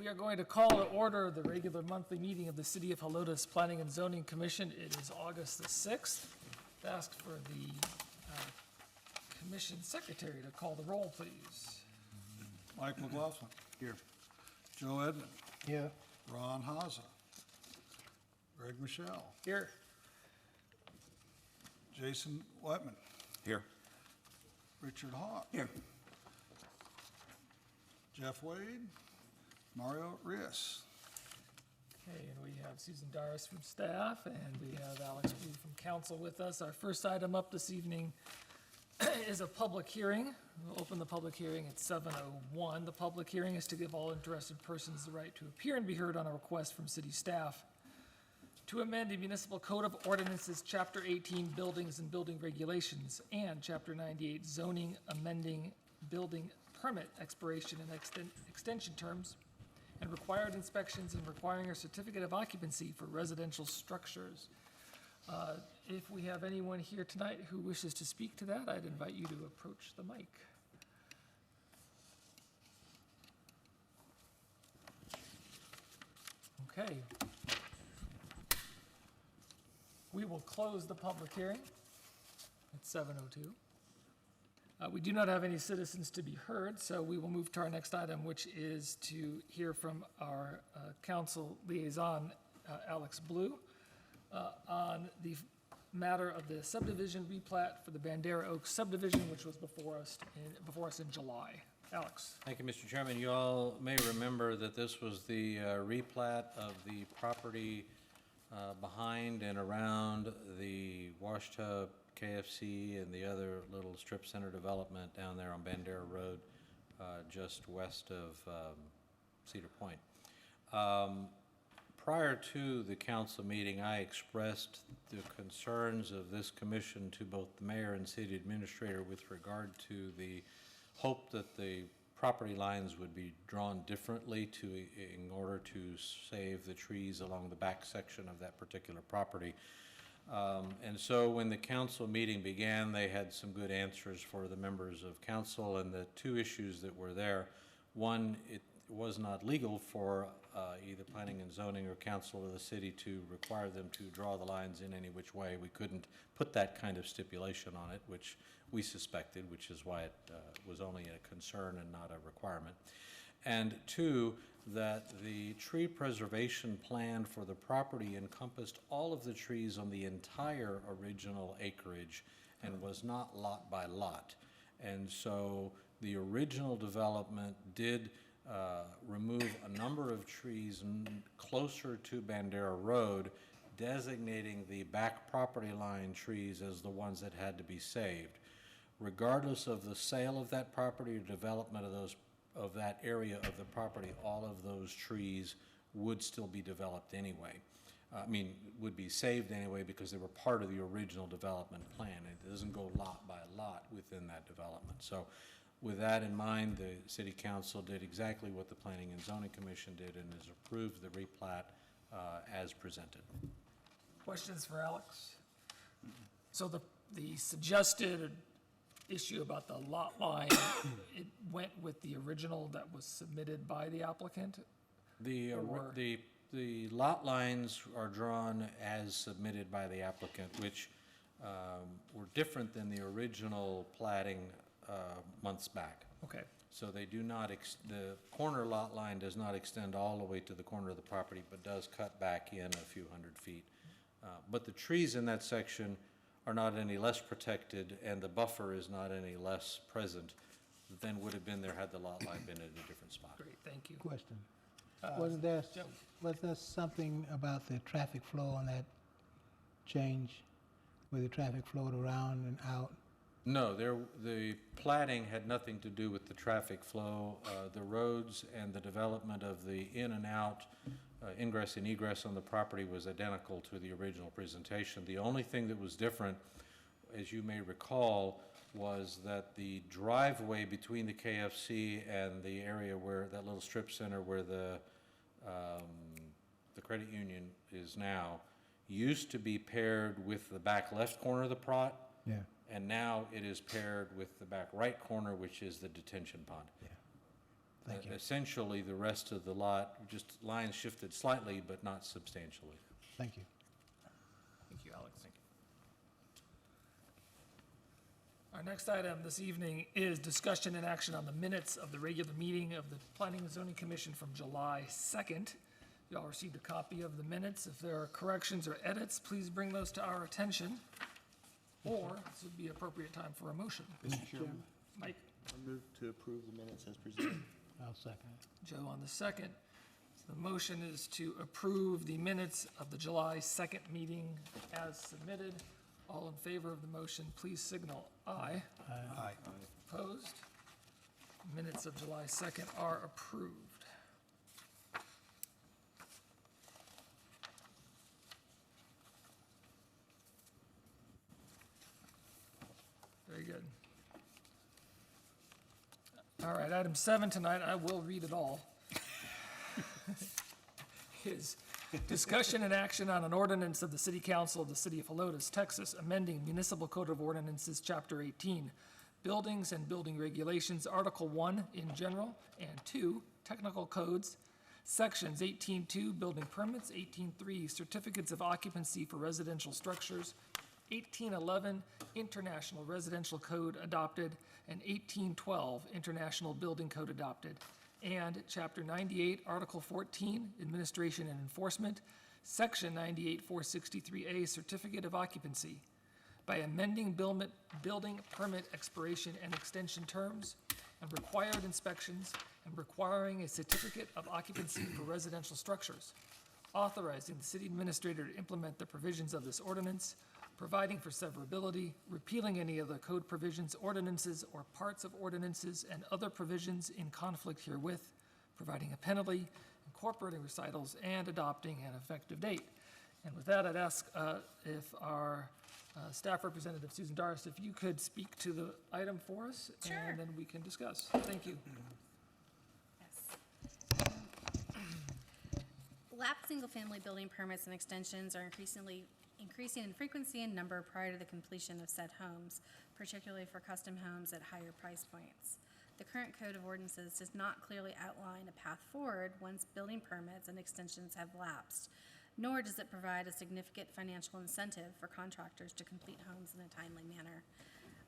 We are going to call to order the regular monthly meeting of the City of Helotes Planning and Zoning Commission. It is August the 6th. Ask for the commission secretary to call the roll, please. Mike McLaughlin. Here. Joe Edmond. Here. Ron Haza. Greg Michelle. Here. Jason Whitman. Here. Richard Hawk. Here. Jeff Wade. Mario Rios. Okay, and we have Susan Doris from staff, and we have Alex Blue from council with us. Our first item up this evening is a public hearing. We'll open the public hearing at 7:01. The public hearing is to give all interested persons the right to appear and be heard on a request from city staff to amend the Municipal Code of Ordinances, Chapter 18, Buildings and Building Regulations, and Chapter 98, Zoning, amending building permit expiration and extension terms, and required inspections and requiring a certificate of occupancy for residential structures. If we have anyone here tonight who wishes to speak to that, I'd invite you to approach the mic. Okay. We will close the public hearing at 7:02. We do not have any citizens to be heard, so we will move to our next item, which is to hear from our council liaison, Alex Blue, on the matter of the subdivision replat for the Bandera Oaks subdivision, which was before us in July. Alex. Thank you, Mr. Chairman. You all may remember that this was the replat of the property behind and around the Wash Tub, KFC, and the other little strip center development down there on Bandera Road, just west of Cedar Point. Prior to the council meeting, I expressed the concerns of this commission to both the mayor and city administrator with regard to the hope that the property lines would be drawn differently in order to save the trees along the back section of that particular property. And so when the council meeting began, they had some good answers for the members of council, and the two issues that were there. One, it was not legal for either planning and zoning or council of the city to require them to draw the lines in any which way. We couldn't put that kind of stipulation on it, which we suspected, which is why it was only a concern and not a requirement. And two, that the tree preservation plan for the property encompassed all of the trees on the entire original acreage and was not lot by lot. And so the original development did remove a number of trees closer to Bandera Road, designating the back property line trees as the ones that had to be saved. Regardless of the sale of that property or development of that area of the property, all of those trees would still be developed anyway. Would be saved anyway because they were part of the original development plan. It doesn't go lot by lot within that development. So with that in mind, the city council did exactly what the Planning and Zoning Commission did and has approved the replat as presented. Questions for Alex? So the suggested issue about the lot line, it went with the original that was submitted by the applicant? The lot lines are drawn as submitted by the applicant, which were different than the original platting months back. Okay. So they do not, the corner lot line does not extend all the way to the corner of the property, but does cut back in a few hundred feet. But the trees in that section are not any less protected, and the buffer is not any less present than would have been there had the lot line been at a different spot. Great, thank you. Question. Was there something about the traffic flow on that change, where the traffic flowed around and out? No, the platting had nothing to do with the traffic flow. The roads and the development of the in and out, ingress and egress on the property was identical to the original presentation. The only thing that was different, as you may recall, was that the driveway between the KFC and the area where that little strip center where the credit union is now used to be paired with the back left corner of the plot. Yeah. And now it is paired with the back right corner, which is the detention pond. Yeah. Thank you. Essentially, the rest of the lot, just lines shifted slightly, but not substantially. Thank you. Thank you, Alex. Our next item this evening is discussion and action on the minutes of the regular meeting of the Planning and Zoning Commission from July 2nd. You all received a copy of the minutes. If there are corrections or edits, please bring those to our attention. Or this would be appropriate time for a motion. Mr. Chairman, Mike, I move to approve the minutes as presented. I'll second it. Joe on the second. So the motion is to approve the minutes of the July 2nd meeting as submitted. All in favor of the motion, please signal aye. Aye. Opposed? Minutes of July 2nd are approved. Very good. All right, item 7 tonight, I will read it all. Is discussion and action on an ordinance of the City Council of the City of Helotes, Texas, amending Municipal Code of Ordinances, Chapter 18, Buildings and Building Regulations, Article 1 in general, and 2, Technical Codes, Sections 18.2, Building Permits, 18.3, Certificates of Occupancy for Residential Structures, 1811, International Residential Code adopted, and 1812, International Building Code adopted, and Chapter 98, Article 14, Administration and Enforcement, Section 98, 463A, Certificate of Occupancy, by amending building permit expiration and extension terms, and required inspections, and requiring a certificate of occupancy for residential structures, authorizing the city administrator to implement the provisions of this ordinance, providing for severability, repealing any other code provisions, ordinances, or parts of ordinances and other provisions in conflict herewith, providing a penalty, incorporating recitals, and adopting an effective date. And with that, I'd ask if our staff representative, Susan Darst, if you could speak to the item for us, Sure. and then we can discuss. Thank you. Yes. Lapsed single-family building permits and extensions are increasing in frequency and number prior to the completion of said homes, particularly for custom homes at higher price points. The current Code of Ordinances does not clearly outline a path forward once building permits and extensions have lapsed, nor does it provide a significant financial incentive for contractors to complete homes in a timely manner.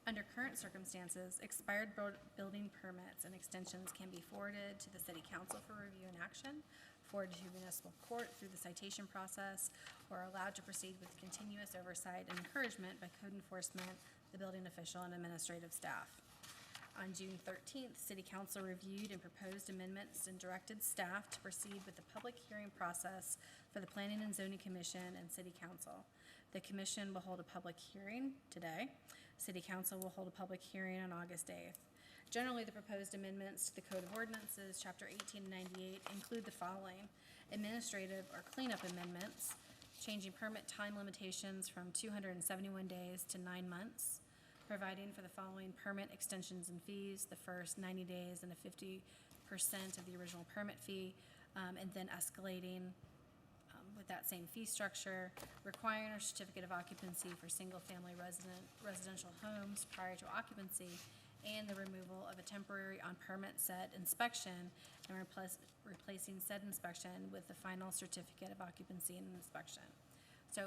Under current circumstances, expired building permits and extensions can be forwarded to the City Council for review and action, forwarded to municipal court through the citation process, or allowed to proceed with continuous oversight and encouragement by code enforcement, the building official, and administrative staff. On June 13th, City Council reviewed and proposed amendments and directed staff to proceed with the public hearing process for the Planning and Zoning Commission and City Council. The Commission will hold a public hearing today. City Council will hold a public hearing on August 8th. Generally, the proposed amendments to the Code of Ordinances, Chapter 1898, include the following: administrative or cleanup amendments, changing permit time limitations from 271 days to 9 months, providing for the following permit extensions and fees: the first 90 days and a 50% of the original permit fee, and then escalating with that same fee structure, requiring a certificate of occupancy for single-family residential homes prior to occupancy, and the removal of a temporary on-permit set inspection and replacing said inspection with the final certificate of occupancy and inspection. So,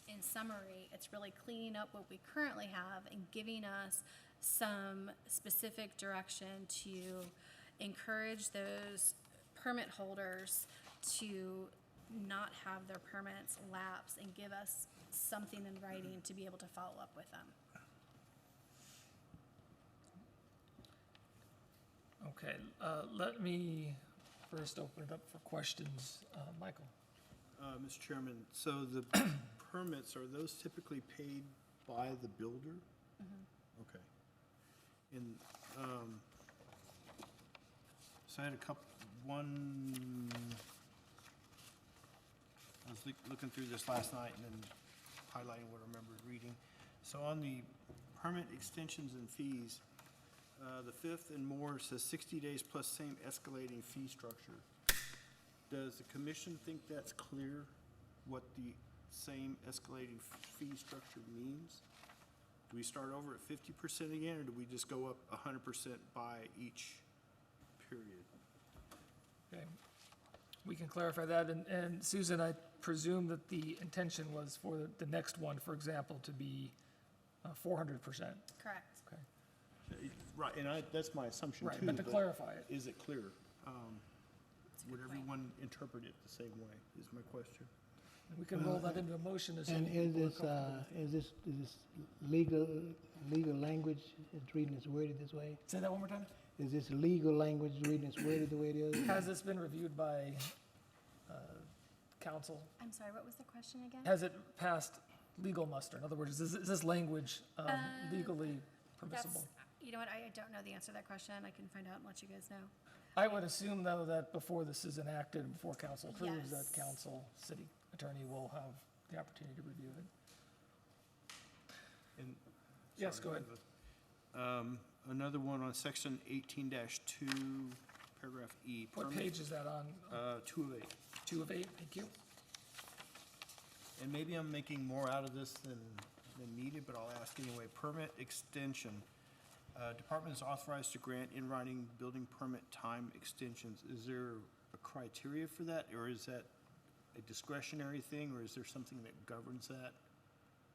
in summary, it's really cleaning up what we currently have and giving us some specific direction to encourage those permit holders to not have their permits lapse and give us something in writing to be able to follow up with them. Okay, let me first open it up for questions. Michael? Mr. Chairman, so the permits, are those typically paid by the builder? Okay. And, so I had I was looking through this last night and then highlighting what I remembered reading. So on the permit extensions and fees, the fifth and more says 60 days plus same escalating fee structure. Does the commission think that's clear, what the same escalating fee structure means? Do we start over at 50% again, or do we just go up 100% by each period. Okay. We can clarify that, and Susan, I presume that the intention was for the next one, for example, to be 400%. Correct. Okay, Right, and that's my assumption too. right, but to clarify it, Is it clear? That's a Would good point. everyone interpret it the same way, is my question. we can roll that into a motion as soon And as is people are this, comfortable. is this legal language, it's reading it's worded this way? Say that one more time? Is this legal language reading it's worded the way it is? Has this been reviewed by council? I'm sorry, what was the question again? Has it passed legal muster? In other words, is this language legally permissible? You know what, I don't know the answer to that question. I can find out and let you guys know. I would assume, though, that before this is enacted, before council approves, that Yes. council, city attorney will have the opportunity to review it. And- Yes, sorry, go ahead. Another one on section 18-2, paragraph E. What permit, page is that on? 2 of 8. 2 of 8, thank you. And maybe I'm making more out of this than needed, but I'll ask anyway. Permit extension. Department is authorized to grant in writing building permit time extensions. Is there a criteria for that, or is that a discretionary thing, or is there something that governs that?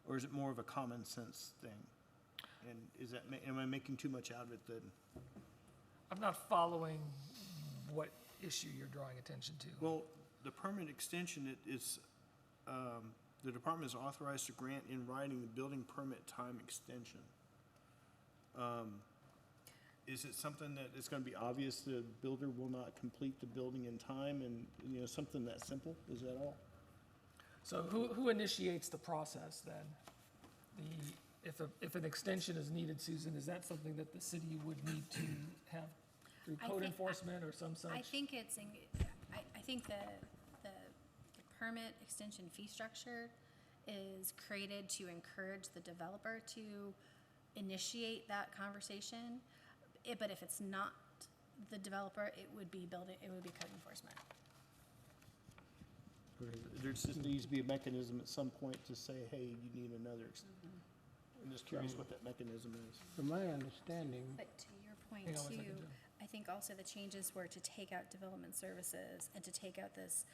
Or is it more of a common sense thing? And is that, am I making too much out of it then? I'm not following what issue you're drawing attention to. Well, the permit extension, the department is authorized to grant in writing the building permit time extension. Is it something that it's gonna be obvious the builder will not complete the building in time and, something that simple? Is that all? So who initiates the process then? If an extension is needed, Susan, is that something that the city would need to have through I code think- enforcement or some such? I think I think the permit extension fee structure is created to encourage the developer to initiate that conversation. But if it's not the developer, it would be code enforcement. There just needs to be a mechanism at some point to say, hey, you need another. I'm just curious what that mechanism is. From my understanding, But to your point Hang on one too, second, Joe. I think also the changes were to take out development services and to take out this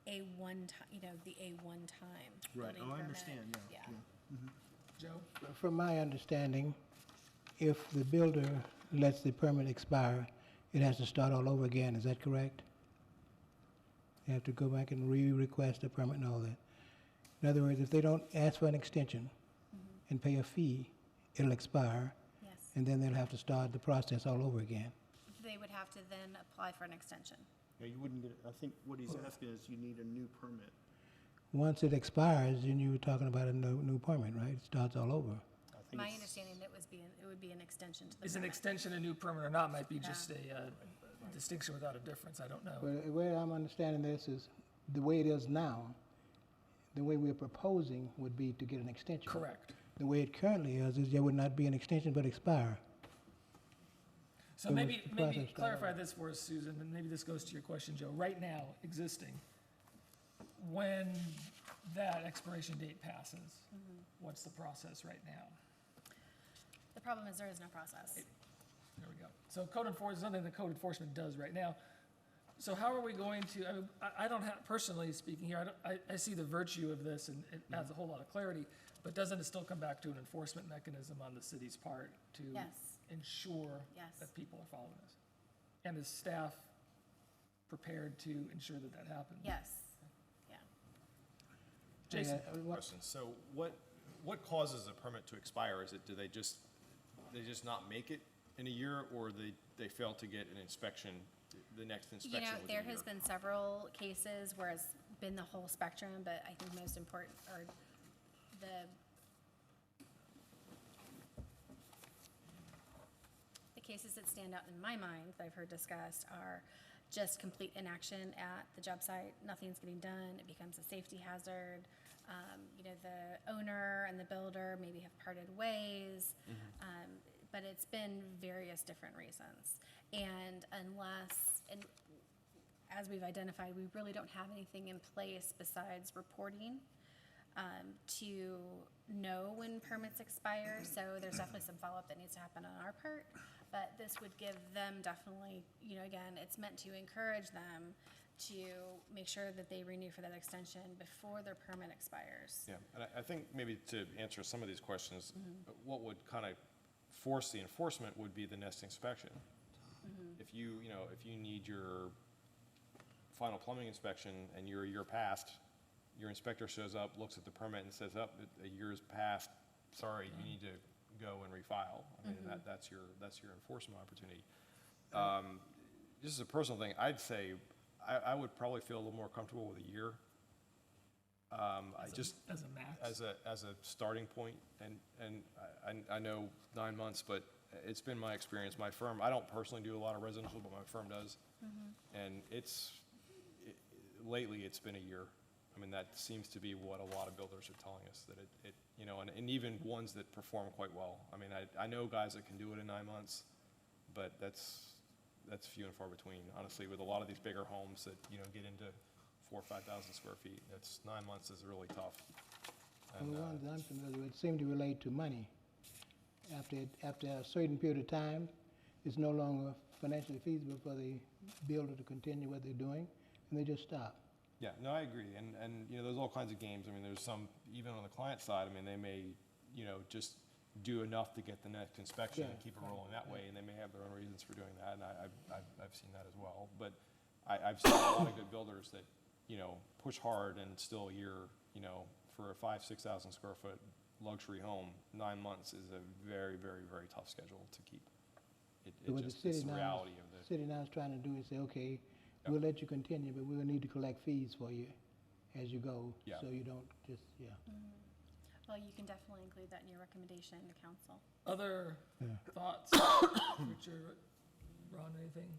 the A one time. Right. building Oh, I permit. understand, yeah. Joe? from my understanding, if the builder lets the permit expire, it has to start all over again, is that correct? They have to go back and re-request a permit and all that. In other words, if they don't ask for an extension and pay a fee, it'll expire, Yes, and then they'll have to start the process all over again. they would have to then apply for an extension. Yeah, you wouldn't get, I think what he's asking is you need a new permit. Once it expires, then you were talking about a new permit, right? It starts all over. I think My it's- understanding it would be an extension to the Is an permit. extension a new permit or not might be just a distinction without a difference, I don't know. But the way I'm understanding this is, the way it is now, the way we're proposing would be to get an extension. Correct. The way it currently is there would not be an extension but expire. So So maybe what's the process clarify start? this for us, Susan, and maybe this goes to your question, Joe. Right now, existing, when that expiration date passes, what's the process right now? The problem is there is no process. There we go. So code enforcement is something that code enforcement does right now. So how are we going to, I don't have, personally speaking here, I see the virtue of this and it adds a whole lot of clarity, but doesn't it still come back to an enforcement mechanism on the city's part to Yes. ensure Yes. that people are following this? And is staff prepared to ensure that that happens? Yes, yeah. Jason? Question, so what causes a permit to expire? Is it, do they just not make it in a year, or they fail to get an inspection, the next inspection within a There year? has been several cases where it's been the whole spectrum, but I think most important are the cases that stand out in my mind that I've heard discussed are just complete inaction at the job site. Nothing's getting done. It becomes a safety hazard. The owner and the builder maybe have parted ways. But it's been various different reasons. And as we've identified, we really don't have anything in place besides reporting to know when permits expire. So there's definitely some follow-up that needs to happen on our part. But this would give them definitely, again, it's meant to encourage them to make sure that they renew for that extension before their permit expires. Yeah, and I think maybe to answer some of these questions, what would kind of force the enforcement would be the next inspection. If you need your final plumbing inspection and you're a year past, your inspector shows up, looks at the permit and says, a year's passed, sorry, you need to go and refile. I mean, that's your enforcement opportunity. Just as a personal thing, I'd say I would probably feel a little more comfortable with a year. As a max? As a starting point, and I know 9 months, but it's been my experience. My firm, I don't personally do a lot of residential, but my firm does. And lately it's been a year. I mean, that seems to be what a lot of builders are telling us, that and even ones that perform quite well. I mean, I know guys that can do it in 9 months, but that's few and far between, honestly, with a lot of these bigger homes that, get into 4,000 or 5,000 square feet. That's 9 months is really tough. And the ones I'm familiar with seem to relate to money. After a certain period of time, it's no longer financially feasible for the builder to continue what they're doing, and they just stop. Yeah, no, I agree, and there's all kinds of games. I mean, there's some, even on the client side, I mean, they may, just do enough to get the next inspection and keep it rolling that way, and they may have their own reasons for doing that, and I've seen that as well. But I've seen a lot of good builders that, push hard, and still a year, for a 5,000-6,000 square foot luxury home, 9 months is a very, very, very tough schedule to keep. So what It's the reality of the city now is trying to do is say, okay, we'll let you continue, but we'll need to collect fees for you as you go, Yeah. so you don't just, Well, you can definitely include that in your recommendation to council. Other thoughts? Richard, Ron, anything?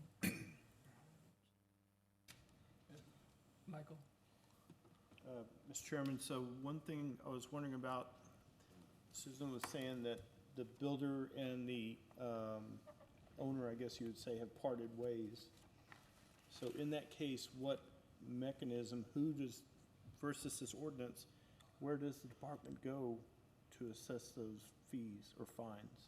Michael? Mr. Chairman, so one thing I was wondering about, Susan was saying that the builder and the owner, I guess you would say, have parted ways. So in that case, what mechanism, versus this ordinance, where does the department go to assess those fees or fines?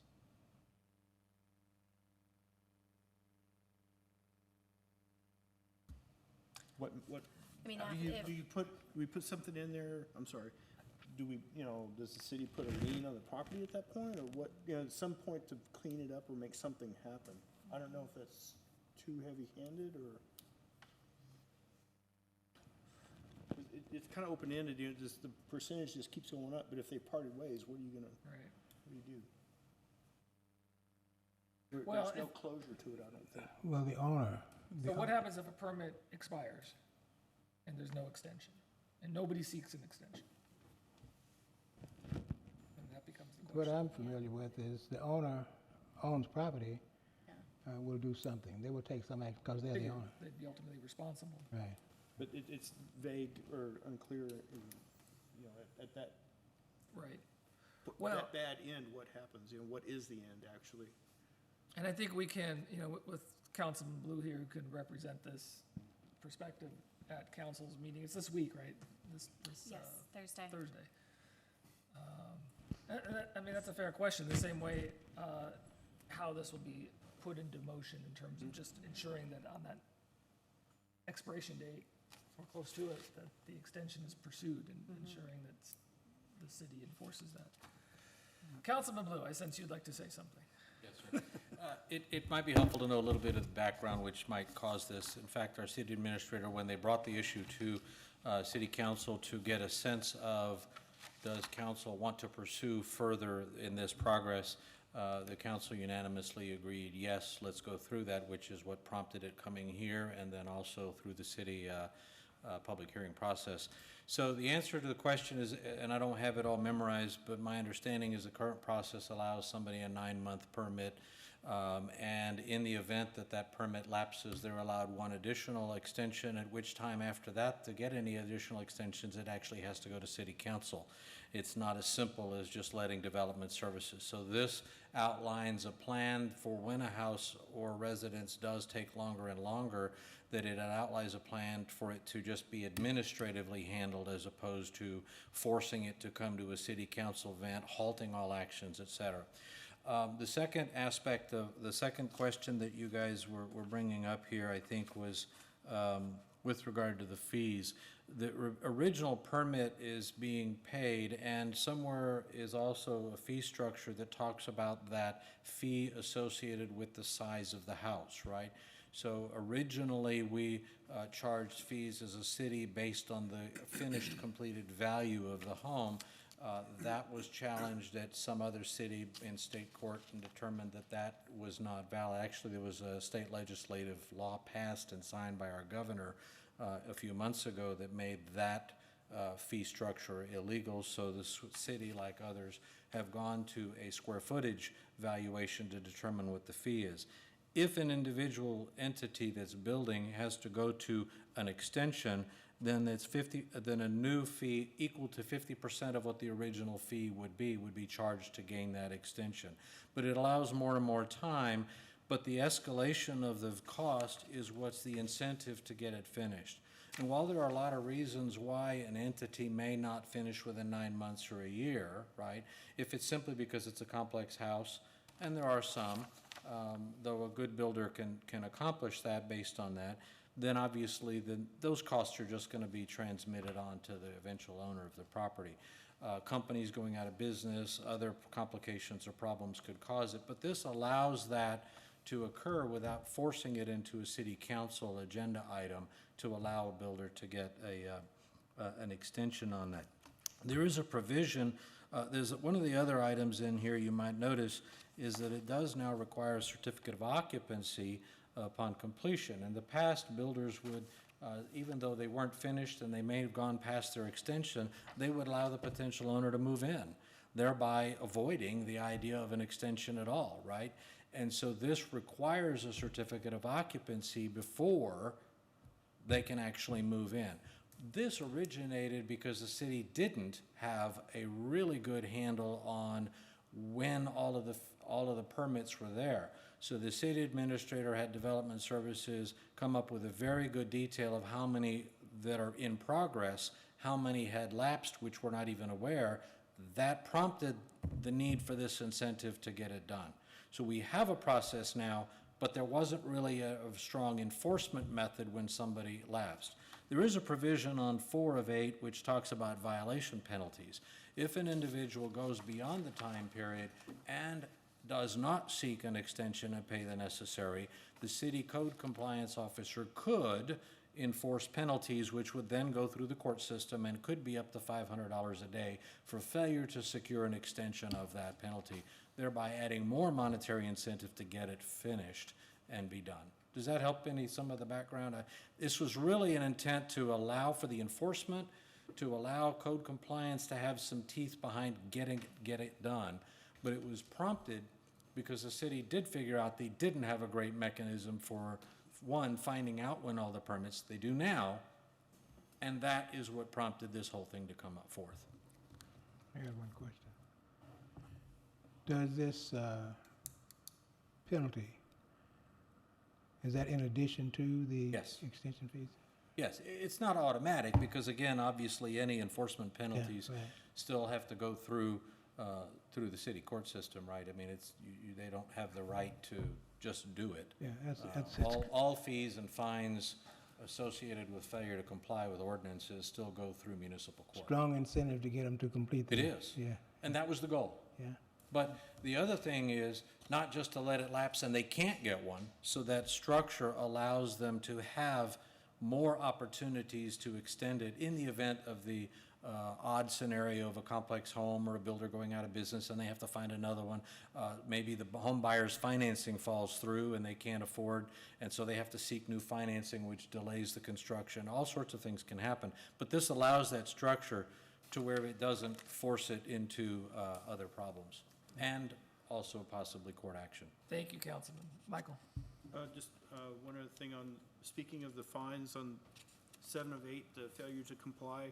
What, I mean, we put something in there, I'm sorry, do we, does the city put a lien on the property at that point, or what, at some point to clean it up or make something happen? I don't know if that's too heavy-handed, or? It's kind of open-ended, just the percentage just keeps going up, but if they parted ways, what do you do? Well, There's no closure to it, I don't think. well, the owner. So what happens if a permit expires and there's no extension, and nobody seeks an extension? And that becomes the What question. I'm familiar with is the owner owns property, will do something. They will take some action because they're the Figure owner. They'd be ultimately responsible. Right. But it's vague or unclear, at that, Right. Well- that bad end, what happens, what is the end, actually? And I think we can, with Councilman Blue here, who can represent this perspective at council's meeting. It's this week, right? This Yes, Thursday. Thursday. I mean, that's a fair question. The same way, how this will be put into motion in terms of just ensuring that on that expiration date, or close to it, that the extension is pursued, and ensuring that the city enforces that. Councilman Blue, I sense you'd like to say something. Yes, sir. It might be helpful to know a little bit of the background which might cause this. In fact, our city administrator, when they brought the issue to city council to get a sense of, does council want to pursue further in this progress, the council unanimously agreed, yes, let's go through that, which is what prompted it coming here, and then also through the city public hearing process. So the answer to the question is, and I don't have it all memorized, but my understanding is the current process allows somebody a 9-month permit, and in the event that that permit lapses, they're allowed one additional extension, at which time after that, to get any additional extensions, it actually has to go to city council. It's not as simple as just letting development services. So this outlines a plan for when a house or residence does take longer and longer, that it outlines a plan for it to just be administratively handled as opposed to forcing it to come to a city council event, halting all actions, et cetera. The second aspect of, the second question that you guys were bringing up here, I think, was with regard to the fees. The original permit is being paid, and somewhere is also a fee structure that talks about that fee associated with the size of the house, right? So originally, we charged fees as a city based on the finished completed value of the home. That was challenged at some other city in state court and determined that that was not valid. Actually, there was a state legislative law passed and signed by our governor a few months ago that made that fee structure illegal. So the city, like others, have gone to a square footage valuation to determine what the fee is. If an individual entity that's building has to go to an extension, then then a new fee equal to 50% of what the original fee would be charged to gain that extension. But it allows more and more time, but the escalation of the cost is what's the incentive to get it finished. And while there are a lot of reasons why an entity may not finish within 9 months or a year, right? If it's simply because it's a complex house, and there are some, though a good builder can accomplish that based on that, then obviously those costs are just going to be transmitted on to the eventual owner of the property. Companies going out of business, other complications or problems could cause it, but this allows that to occur without forcing it into a city council agenda item to allow a builder to get an extension on that. There is a provision, there's one of the other items in here you might notice is that it does now require a certificate of occupancy upon completion. In the past, builders would, even though they weren't finished and they may have gone past their extension, they would allow the potential owner to move in, thereby avoiding the idea of an extension at all, right? And so this requires a certificate of occupancy before they can actually move in. This originated because the city didn't have a really good handle on when all of the permits were there. So the city administrator had development services come up with a very good detail of how many that are in progress, how many had lapsed, which we're not even aware. That prompted the need for this incentive to get it done. So we have a process now, but there wasn't really a strong enforcement method when somebody lapsed. There is a provision on 4 of 8 which talks about violation penalties. If an individual goes beyond the time period and does not seek an extension and pay the necessary, the city code compliance officer could enforce penalties, which would then go through the court system and could be up to $500 a day for failure to secure an extension of that penalty, thereby adding more monetary incentive to get it finished and be done. Does that help some of the background? This was really an intent to allow for the enforcement, to allow code compliance to have some teeth behind get it done. But it was prompted because the city did figure out they didn't have a great mechanism for, one, finding out when all the permits, they do now, and that is what prompted this whole thing to come up forth. I got one question. Does this penalty, is that in addition to the Yes. extension fees? Yes, it's not automatic because, again, obviously, any enforcement penalties right. still have to go through the city court system, right? I mean, they don't have the right to just do it. Yeah, that's All fees and fines associated with failure to comply with ordinances still go through municipal court. strong incentive to get them to complete It that. is. Yeah, And that was the goal. yeah. But the other thing is not just to let it lapse and they can't get one, so that structure allows them to have more opportunities to extend it in the event of the odd scenario of a complex home or a builder going out of business and they have to find another one. Maybe the home buyer's financing falls through and they can't afford, and so they have to seek new financing, which delays the construction. All sorts of things can happen. But this allows that structure to where it doesn't force it into other problems and also possibly court action. Thank you, Councilman. Michael? Just one other thing on, speaking of the fines on 7 of 8, the failure to comply,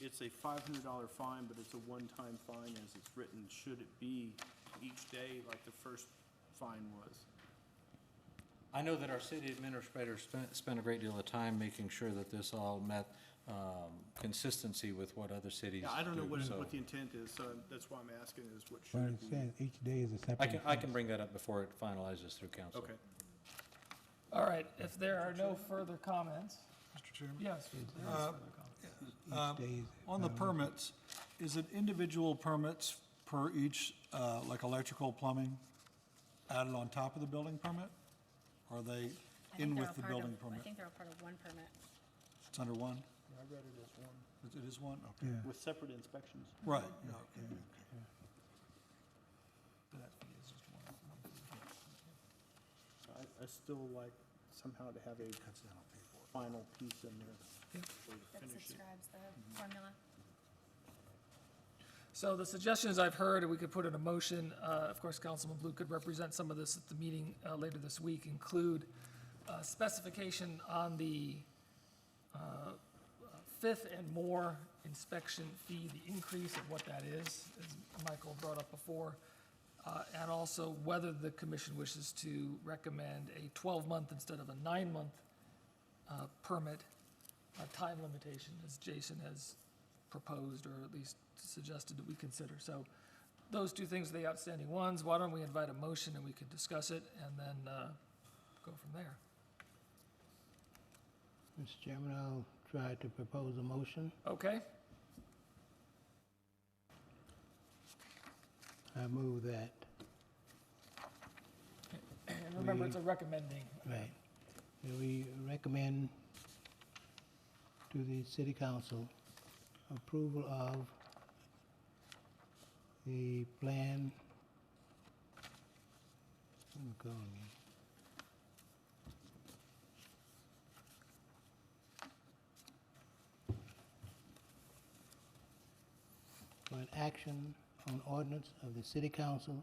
it's a $500 fine, but it's a one-time fine as it's written. Should it be each day like the first fine was? I know that our city administrator spent a great deal of time making sure that this all met consistency with what other cities do. Yeah, I don't know so what the intent is, so that's why I'm asking is what Well, should it it be? says each day is a separate I can offense. bring that up before it finalizes through council. Okay. All right, if there are no further comments, Mr. Chairman? yes, there is further comments. Each day is On the permits, is it individual permits per each, like electrical, plumbing, added on top of the building permit? Or are they I think in they're with all the part of- building I permit? think they're all part of one permit. It's under one? I read it as one. It is one? Okay. Yeah. With separate inspections. Right, yeah, okay. That fee is just one fee. I still like somehow to have a Cuts down on paperwork. final piece in there. Yep. Or to That finish it. subscribes the formula. So the suggestions I've heard, and we could put in a motion, of course, Councilman Blue could represent some of this at the meeting later this week, include specification on the fifth and more inspection fee, the increase of what that is, as Michael brought up before, and also whether the commission wishes to recommend a 12-month instead of a 9-month permit time limitation, as Jason has proposed, or at least suggested that we consider. So those two things are the outstanding ones. Why don't we invite a motion and we can discuss it and then go from there? Mr. Chairman, I'll try to propose a motion. Okay? I move that, And remember, it's a recommending. right, that we recommend to the city council approval of the plan, what am I calling it? For an action on ordinance of the city council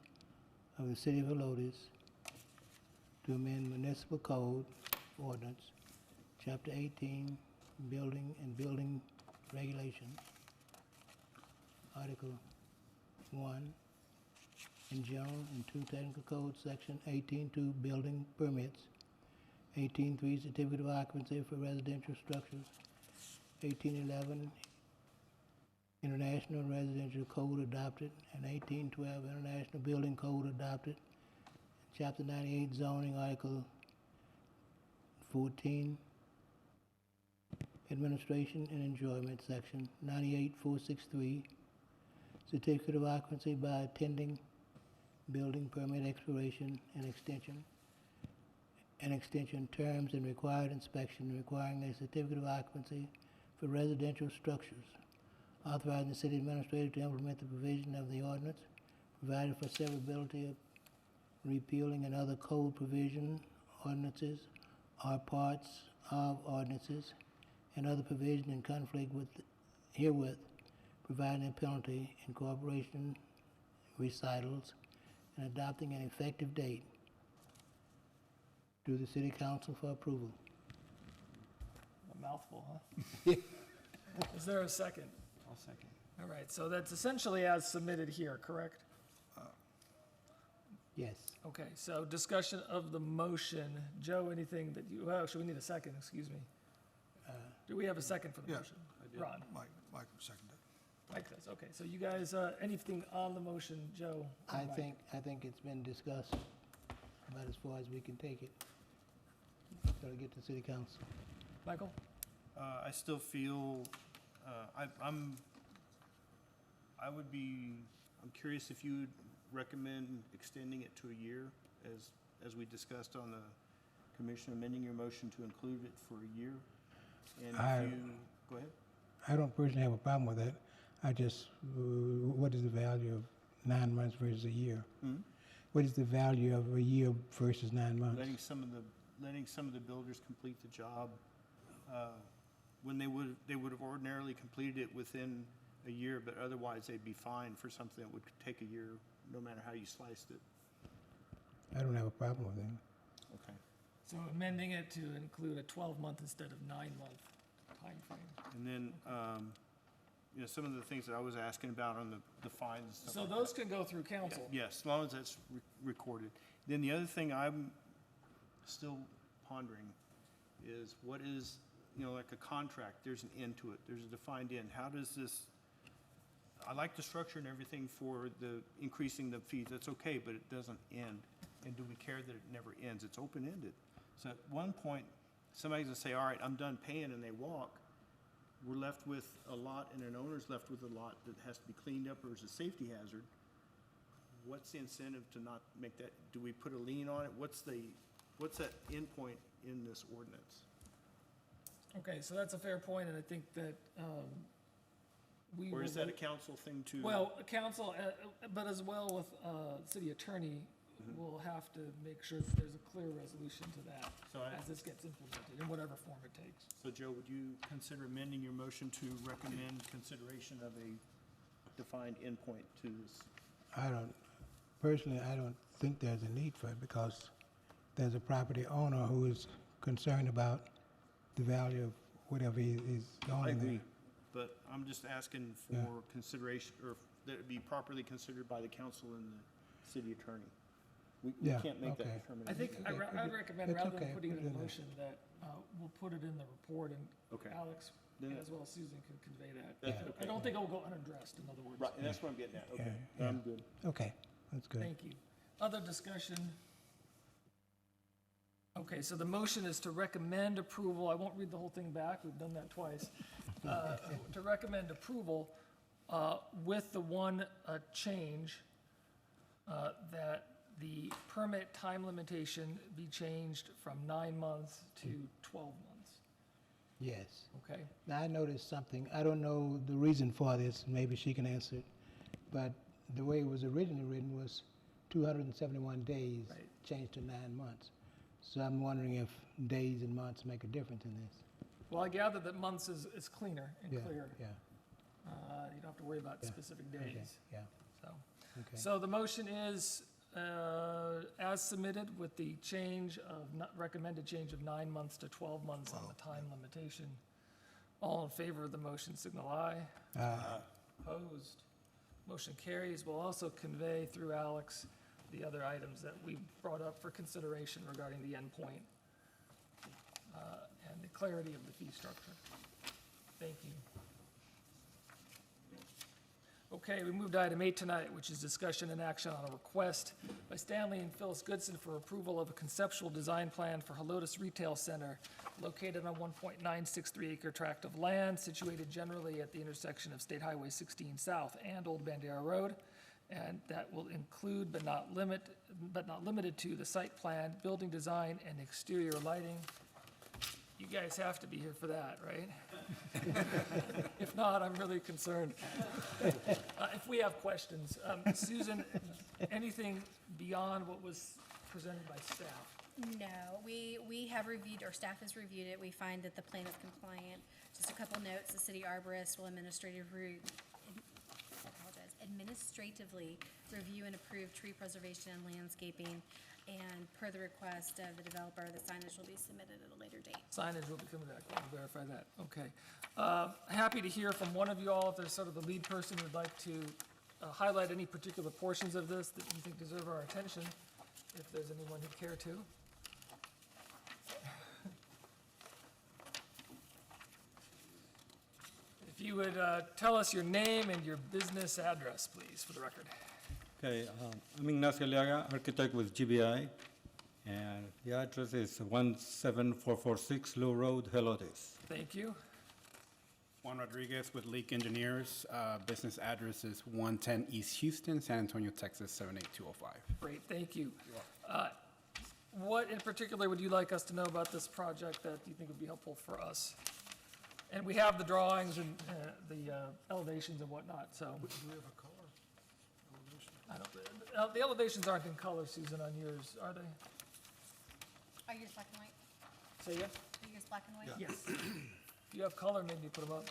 of the city of Helotes to amend municipal code ordinance, chapter 18, building and building regulations, article 1, in general, and 2 technical code, section 18.2, building permits, 18.3, certificate of occupancy for residential structures, 18.11, International Residential Code adopted, and 1812 International Building Code adopted. Chapter 98 zoning, Article 14, administration and enjoyment, Section 98463, certificate of occupancy by attending building permit expiration and extension terms and required inspection requiring a certificate of occupancy for residential structures. Authorizing the city administrator to implement the provision of the ordinance, provided for severability of repealing and other code provision ordinances or parts of ordinances and other provision in conflict with herewith, providing a penalty, incorporation, recitals, and adopting an effective date to the city council for approval. A mouthful, huh? Is there a second? I'll second. All right, so that's essentially as submitted here, correct? Yes. Okay, so discussion of the motion. Joe, anything that you, oh, actually, we need a second, excuse me. Do we have a second for the Yeah, motion? Ron, Mike seconded. Mike does, okay. So you guys, anything on the motion, Joe? or I Mike? think it's been discussed about as far as we can take it. Gotta get to city council. Michael? I still feel, I'm curious if you would recommend extending it to a year, as we discussed on the commission, amending your motion to include it for a year. And I- if you, go ahead. I don't personally have a problem with that. I just, what is the value of 9 months versus a year? What is the value of a year versus 9 months? Letting some of the builders complete the job, when they would have ordinarily completed it within a year, but otherwise they'd be fined for something that would take a year, no matter how you sliced it. I don't have a problem with that. Okay. So amending it to include a 12-month instead of 9-month timeframe. And then, some of the things that I was asking about on the fines and stuff So like those can go through council? Yes, as long as that's recorded. Then the other thing still pondering is what is, you know, like a contract, there's an end to it, there's a defined end. How does this, I like the structure and everything for the increasing the fees, that's okay, but it doesn't end. And do we care that it never ends? It's open-ended. So at one point, somebody's gonna say, all right, I'm done paying, and they walk. We're left with a lot, and an owner's left with a lot that has to be cleaned up or is a safety hazard. What's the incentive to not make that, do we put a lien on it? What's that endpoint in this ordinance? Okay, so that's a fair point, and I think that we will. Or is that a council thing too? Well, council, but as well with city attorney, we'll have to make sure that there's a clear resolution to that So as this gets implemented, in whatever form it takes. So Joe, would you consider amending your motion to recommend consideration of a defined endpoint to this? Personally, I don't think there's a need for it because there's a property owner who is concerned about the value of whatever he's owning there. But I'm just asking for consideration, or that it be properly considered by the council and the city attorney. We Yeah, can't make that okay. determination. I think, I'd recommend, It's rather than okay, putting it put it in in a there. motion, that we'll put it in the report, and Okay. Alex, Then- as well as Susan, can convey that. That's I okay. don't think it'll go unaddressed, in other words. Right, and that's what I'm getting at, okay, Yeah, I'm good. Okay, that's good. Thank you. Other discussion? Okay, so the motion is to recommend approval. I won't read the whole thing back, we've done that twice. To recommend approval with the one change, that the permit time limitation be changed from 9 months to 12 months, Yes. okay? Now, I noticed something. I don't know the reason for this. Maybe she can answer it. But the way it was originally written was 271 days, Right. changed to 9 months. So I'm wondering if days and months make a difference in this. Well, I gather that months is cleaner and Yeah, clear. yeah, You don't have to worry about Yeah. specific okay, days, yeah, so. okay. So the motion is as submitted with the change of, recommended change of 9 months to 12 months on the time limitation. All in favor of the motion signal aye. Opposed? Motion carries. We'll also convey through Alex the other items that we brought up for consideration regarding the endpoint and the clarity of the fee structure. Thank you. Okay, we moved to item 8 tonight, which is discussion and action on a request by Stanley and Phyllis Goodson for approval of a conceptual design plan for Helotes Retail Center located on 1.963 acre tract of land situated generally at the intersection of State Highway 16 South and Old Bandera Road. And that will include but not limited to the site plan, building design, and exterior lighting. You guys have to be here for that, right? If not, I'm really concerned. If we have questions, Susan, anything beyond what was presented by staff? No, we have reviewed, or staff has reviewed it. We find that the plan is compliant. Just a couple notes, the city arborist will administratively review and approve tree preservation and landscaping. And per the request of the developer, the signage will be submitted at a later date. Signage will be coming back, we'll verify that, okay. Happy to hear from one of you all, if there's sort of the lead person who'd like to highlight any particular portions of this that you think deserve our attention, if there's anyone who'd care to. If you would tell us your name and your business address, please, for the record. Okay, I'm Ignacio Aliaga, architect with GBI, and the address is 17446 Low Road, Helotes. Thank you. Juan Rodriguez with Leak Engineers. Business address is 110 East Houston, San Antonio, Texas, 78205. Great, thank you. What in particular would you like us to know about this project that you think would be helpful for us? And we have the drawings and the elevations and whatnot, so. Do we have a color elevation? I don't, the elevations aren't in color, Susan, on yours, are they? Are yours black and white? Say again? Are yours black and white? Yes. If you have color, maybe put them up.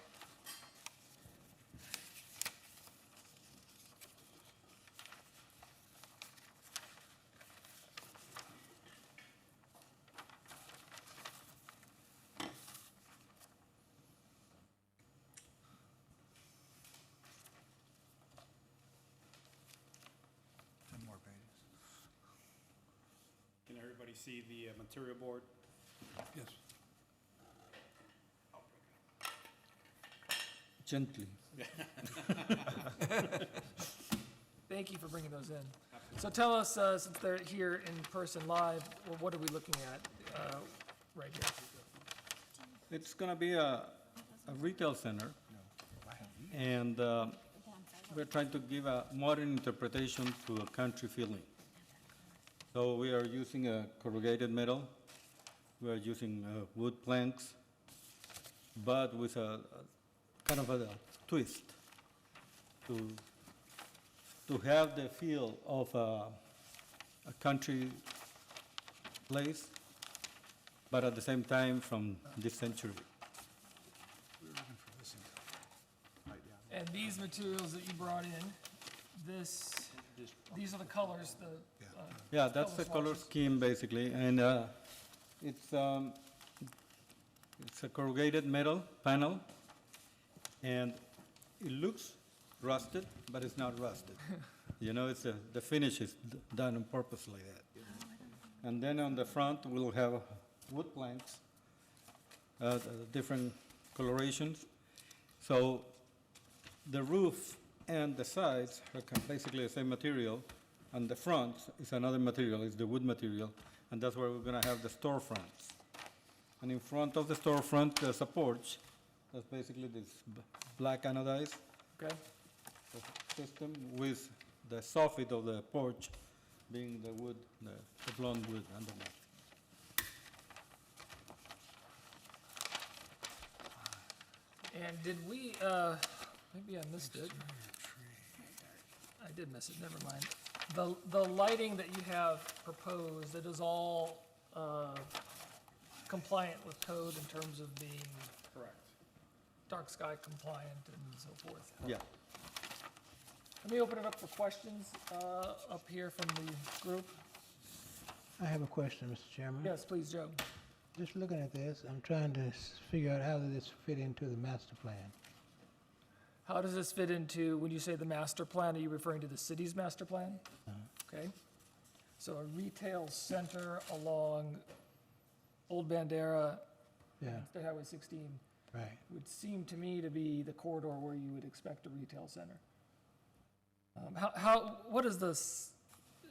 Ten more pages. Can everybody everybody see the material board? Yes. Gently. Thank you for bringing those in. So tell us, since they're here in person live, well, what are we looking at right here? It's gonna be a retail center, and we're trying to give a modern interpretation to a country feeling. So we are using a corrugated metal, we are using wood planks, but with a kind of a twist to have the feel of a country place, but at the same time from this century. And these materials that you brought in, these are the colors, Yeah, that's the color swatches. scheme basically, and it's a corrugated metal panel, and it looks rusted, but it's not rusted. You know, the finish is done on purpose like that. And then on the front, we'll have wood planks, different colorations. So the roof and the sides are basically the same material, and the front is another material, it's the wood material, and that's where we're gonna have the storefronts. And in front of the storefront, there's a porch, that's basically this black anodized Okay? system with the soffit of the porch being the wood, the blonde wood underneath. And did we, maybe I missed it. I did miss it, never mind. The lighting that you have proposed, it is all compliant with code in terms of being Correct. dark sky compliant and so forth. Yeah. Let me open it up for questions up here from the group. I have a question, Mr. Chairman. Yes, please, Joe. Just looking at this, I'm trying to figure out how does this fit into the master plan? How does this fit into, when you say the master plan, are you referring to the city's master plan? Okay. So a retail center along Old Bandera, Yeah, State Highway 16, right. would seem to me to be the corridor where you would expect a retail center. What is this,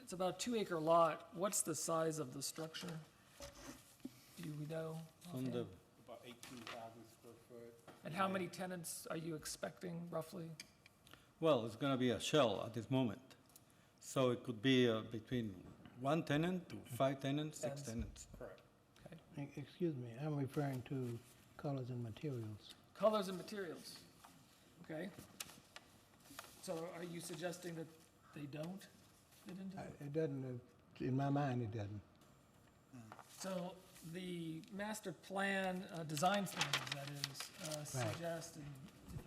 it's about a 2-acre lot, what's the size of the structure? Do we know? On offhand? the, About 18,000 square foot. And how many tenants are you expecting roughly? well, it's gonna be a shell at this moment. So it could be between 1 tenant to 5 tenants, 6 Depends. tenants. Correct. Excuse me, I'm referring to colors and materials. Colors and materials, okay? So are you suggesting that they don't fit into it? It doesn't, in my mind, it doesn't. So the master plan, design standards, that is, Right. suggest, and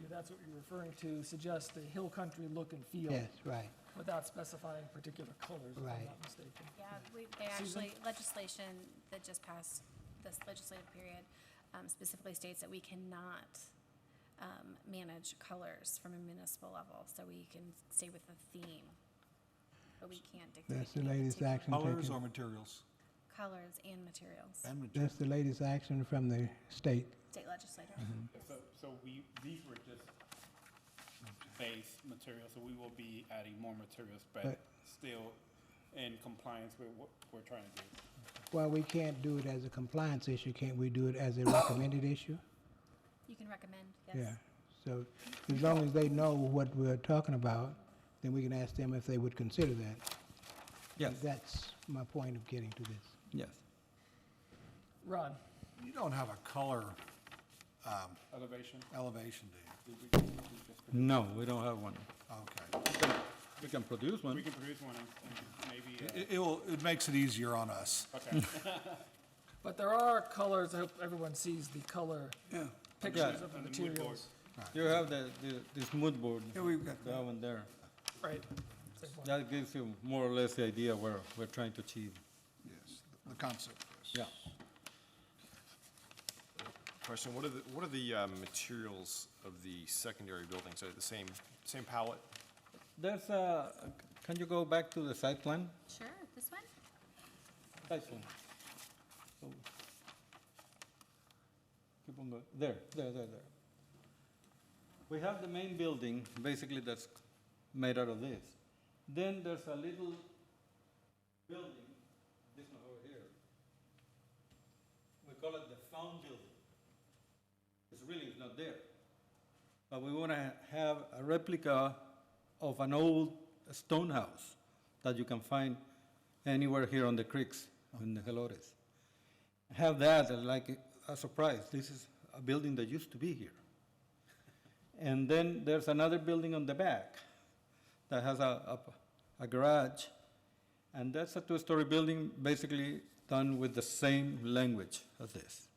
if that's what you're referring to, suggest a hill country look and feel Yes, right. without specifying particular colors, if I'm Right. not mistaken. Yeah, they Susan? actually, legislation that just passed this legislative period specifically states that we cannot manage colors from a municipal level, so we can stay with the theme, but we can't dictate. That's the any latest particular action Colors taken. or materials? Colors and materials, And materials. That's the latest action from the state. state legislator. So these were just base materials, so we will be adding more materials, but But- still in compliance with what we're trying to do. Well, we can't do it as a compliance issue, can't we do it as a recommended issue? You can recommend, yes. Yeah, so as long as they know what we're talking about, then we can ask them if they would consider that. Yes, That's my point of getting to this. yes. Ron, You don't have a color Elevation? elevation, do No, we don't have one. you? Okay. We can produce one. We can produce one and maybe, It makes it easier on us. okay. but there are colors, I hope everyone sees the color Yeah. pictures Yeah. of the And the mood board. materials. You have this mood board, Yeah, we've got that one there. Right. Same one. That gives you more or less the idea where we're trying to achieve. Yes, the concept is. Yeah. Question, what are the materials of the secondary buildings? Are they the same palette? There's can you go back to the site plan? Sure, this one? Site plan. on the, there. We have the main building, basically that's made out of this. Then there's a little building, this one over here. We call it the found building. It's really not there. But we want to have a replica of an old stone house that you can find anywhere here on the creeks, in the Gelores. Have that like a surprise. This is a building that used to be here. And then there's another building on the back that has a garage. And that's a two-story building, basically done with the same language as this.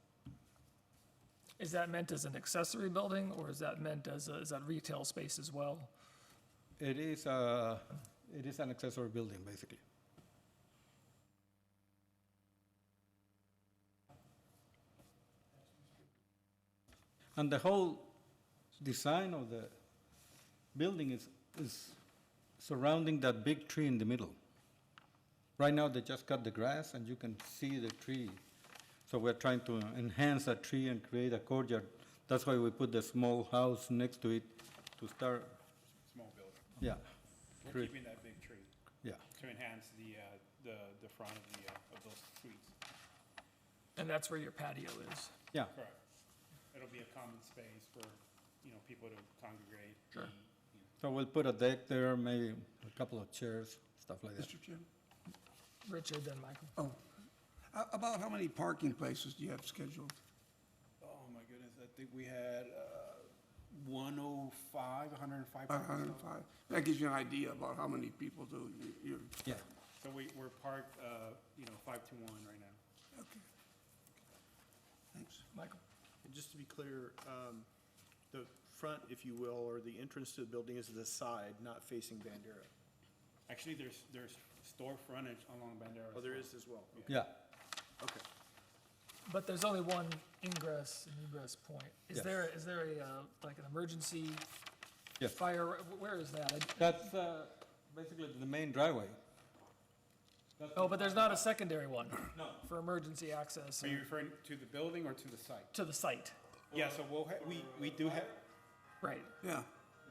Is that meant as an accessory building, or is that meant as is that retail space as well? It is an accessory building, basically. And the whole design of the building is surrounding that big tree in the middle. Right now, they just cut the grass, and you can see the tree. So we're trying to enhance that tree and create a courtyard. That's why we put the small house next to it to start, Small building. yeah. We're Tree. keeping that big tree Yeah. to enhance the front of those suites. And that's where your patio is? Yeah. Correct. It'll be a common space for, people to congregate. Sure. eat, So we'll put a deck there, maybe a couple of chairs, stuff like that. Mr. Chairman? Richard, then Michael. Oh, about how many parking places do you have scheduled? Oh, my goodness, I think we had 105. 105. That gives you an idea about how many people do you, Yeah. So we're parked, 5-1 right now. okay. Thanks. Michael? And just to be clear, the front, if you will, or the entrance to the building is the side, not facing Bandera. Actually, there's store frontage along Bandera. Oh, there is as well. Yeah. Okay. But there's only one ingress and egress point. Is Yes. there a, like an emergency Yes. fire, where is that? That's basically the main driveway. Oh, but there's not a secondary one? No. For emergency access Are you referring to the building or to the site? to the site? Yeah, so we do have, Right. Yeah,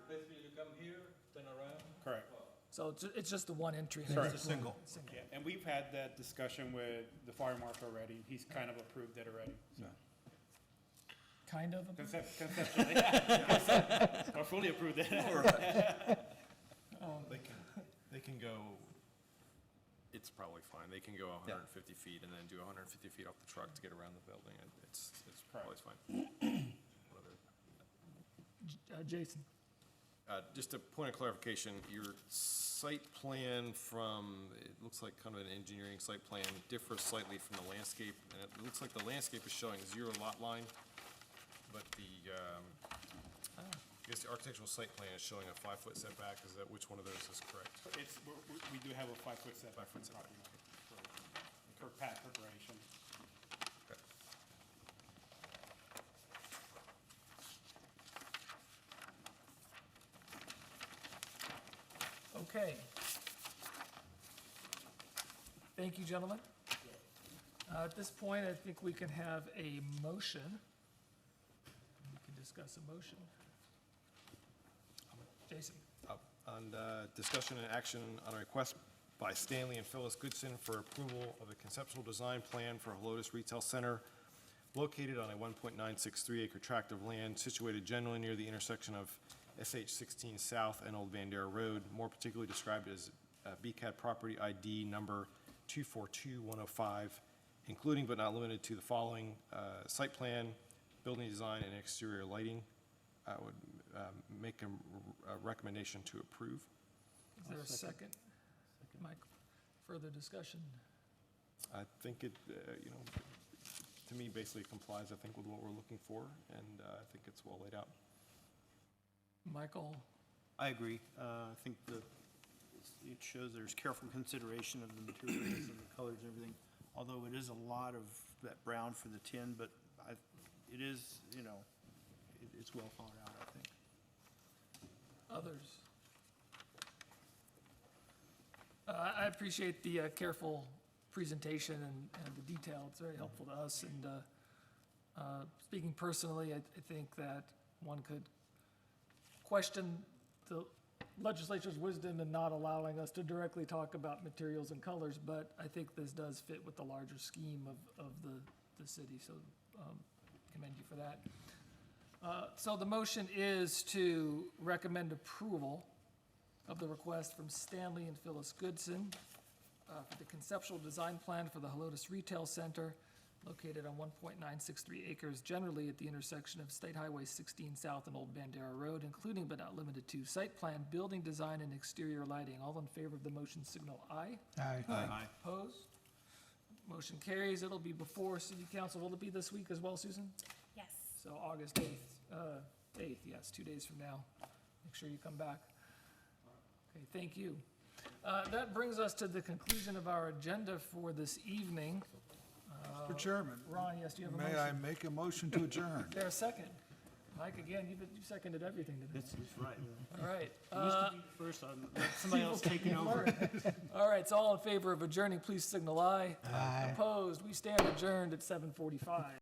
Basically, you come here, turn around. correct. So it's just the one entry. and Correct. exit. Single. Yeah, and we've had that discussion with the fire marshal already. He's kind of approved it already. So Kind of? conceptually, or fully approved it. They can go, it's probably fine. They can go 150 feet and then do 150 feet off the truck to get around the building. It's probably fine. Jason? Just a point of clarification, your site plan from, it looks like kind of an engineering site plan, differs slightly from the landscape, and it looks like the landscape is showing 0 lot line, but I guess the architectural site plan is showing a 5-foot setback. Is that, which one of those is correct? We do have a 5-foot setback from 5-foot the property line for pad preparation. Okay. Okay. Thank you, gentlemen. At this point, I think we can have a motion. We can discuss a motion. Jason? On discussion and action on a request by Stanley and Phyllis Goodson for approval of a conceptual design plan for a Lotus Retail Center located on a 1.963 acre tract of land situated generally near the intersection of SH 16 South and Old Bandera Road, more particularly described as BCAD property ID number 242105, including but not limited to the following: site plan, building design, and exterior lighting. I would make a recommendation to approve. Is there a second? Mike, further discussion? I think it, to me, basically complies, I think, with what we're looking for, and I think it's well laid out. Michael? I agree. I think it shows there's careful consideration of the materials and the colors and everything, although it is a lot of that brown for the tin, but it is, it's well thought out, I think. Others? I appreciate the careful presentation and the detail. It's very helpful to us, and Speaking personally, I think that one could question the legislature's wisdom in not allowing us to directly talk about materials and colors, but I think this does fit with the larger scheme of the city, so commend you for that. So the motion is to recommend approval of the request from Stanley and Phyllis Goodson for the conceptual design plan for the Helotes Retail Center located on 1.963 acres, generally at the intersection of State Highway 16 South and Old Bandera Road, including but not limited to site plan, building design, and exterior lighting. All in favor of the motion signal aye. Aye. Opposed? Motion carries. It'll be before city council. Will it be this week as well, Susan? Yes. So August 8th, yes, 2 days from now. Make sure you come back. Okay, thank you. That brings us to the conclusion of our agenda for this evening. Mr. Chairman, Ron, yes, do you have a motion? may I make a motion to adjourn? Is there a second? Mike, again, you seconded everything today. That's right. All right. It used to be first, somebody else taking over. All right, so all in favor of adjourning, please signal aye. Aye. Opposed, we stand adjourned at 7:45.